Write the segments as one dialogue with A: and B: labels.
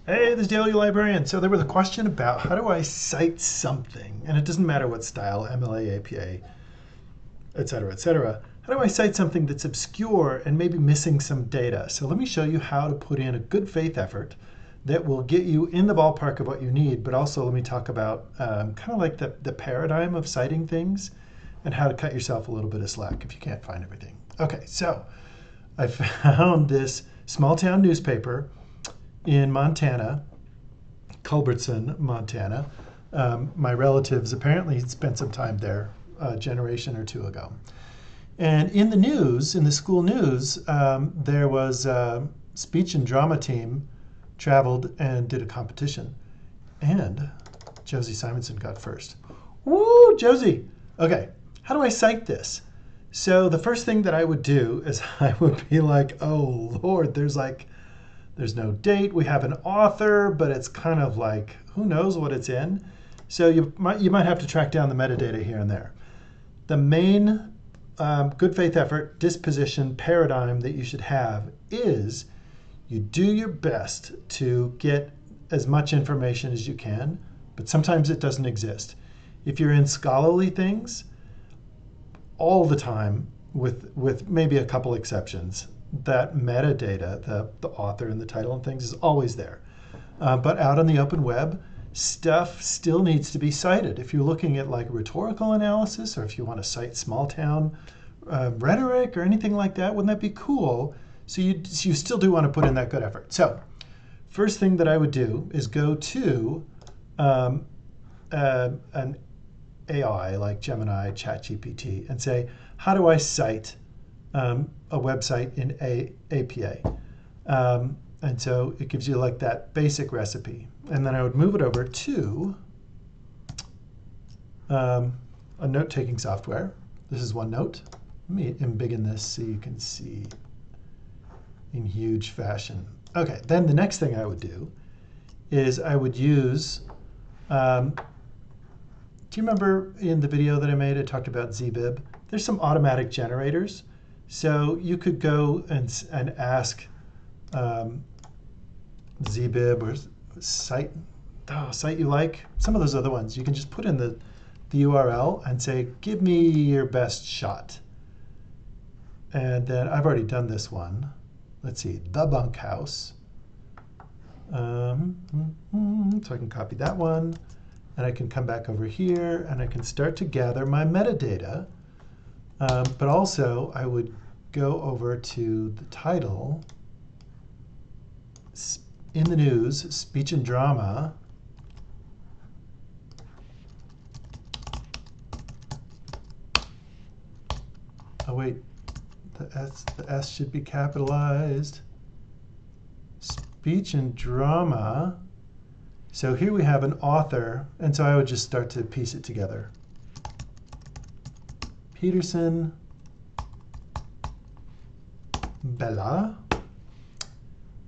A: Hey, this is Daily Librarian. So there was a question about how do I cite something, and it doesn't matter what style, MLA, APA, et cetera, et cetera. How do I cite something that's obscure and maybe missing some data? So let me show you how to put in a good faith effort that will get you in the ballpark of what you need, but also let me talk about kind of like the paradigm of citing things and how to cut yourself a little bit of slack if you can't find everything. Okay, so I found this small town newspaper in Montana, Culbertson, Montana. My relatives apparently spent some time there a generation or two ago. And in the news, in the school news, there was a speech and drama team traveled and did a competition. And Josie Simonson got first. Woo, Josie! Okay, how do I cite this? So the first thing that I would do is I would be like, oh Lord, there's no date. We have an author, but it's kind of like, who knows what it's in? So you might have to track down the metadata here and there. The main good faith effort, disposition, paradigm that you should have is you do your best to get as much information as you can, but sometimes it doesn't exist. If you're in scholarly things, all the time, with maybe a couple exceptions, that metadata, the author and the title and things, is always there. But out on the open web, stuff still needs to be cited. If you're looking at like rhetorical analysis, or if you want to cite small town rhetoric or anything like that, wouldn't that be cool? So you still do want to put in that good effort. So first thing that I would do is go to an AI like Gemini, ChatGPT, and say, how do I cite a website in APA? And so it gives you like that basic recipe. And then I would move it over to a note-taking software. This is OneNote. Let me embiggen this so you can see in huge fashion. Okay, then the next thing I would do is I would use, do you remember in the video that I made, I talked about zbib? There's some automatic generators. So you could go and ask zbib or cite you like, some of those other ones. You can just put in the URL and say, give me your best shot. And then I've already done this one. Let's see, the bunkhouse. So I can copy that one, and I can come back over here, and I can start to gather my metadata. But also, I would go over to the title, in the news, speech and drama. Oh wait, the S should be capitalized. Speech and drama. So here we have an author, and so I would just start to piece it together. Peterson, Bella,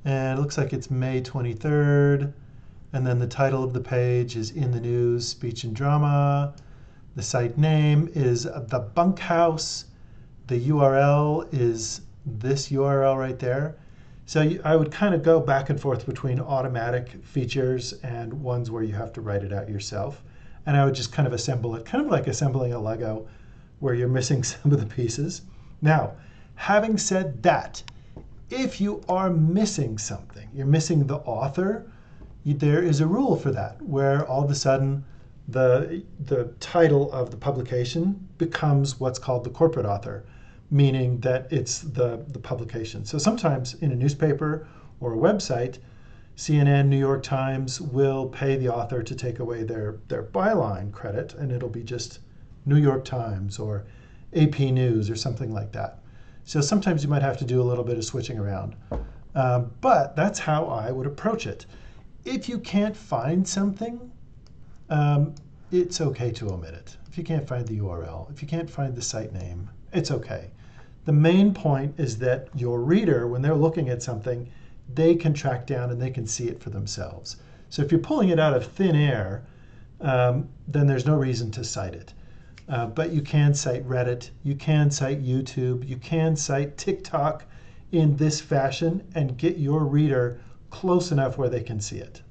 A: and it looks like it's May 23rd, and then the title of the page is In the News, Speech and Drama. The site name is The Bunkhouse. The URL is this URL right there. So I would kind of go back and forth between automatic features and ones where you have to write it out yourself. And I would just kind of assemble it, kind of like assembling a Lego where you're missing some of the pieces. Now, having said that, if you are missing something, you're missing the author, there is a rule for that, where all of a sudden the title of the publication becomes what's called the corporate author, meaning that it's the publication. So sometimes in a newspaper or a website, CNN, New York Times will pay the author to take away their byline credit, and it'll be just New York Times or AP News or something like that. So sometimes you might have to do a little bit of switching around. But that's how I would approach it. If you can't find something, it's okay to omit it. If you can't find the URL, if you can't find the site name, it's okay. The main point is that your reader, when they're looking at something, they can track down and they can see it for themselves. So if you're pulling it out of thin air, then there's no reason to cite it. But you can cite Reddit, you can cite YouTube, you can cite TikTok in this fashion and get your reader close enough where they can see it.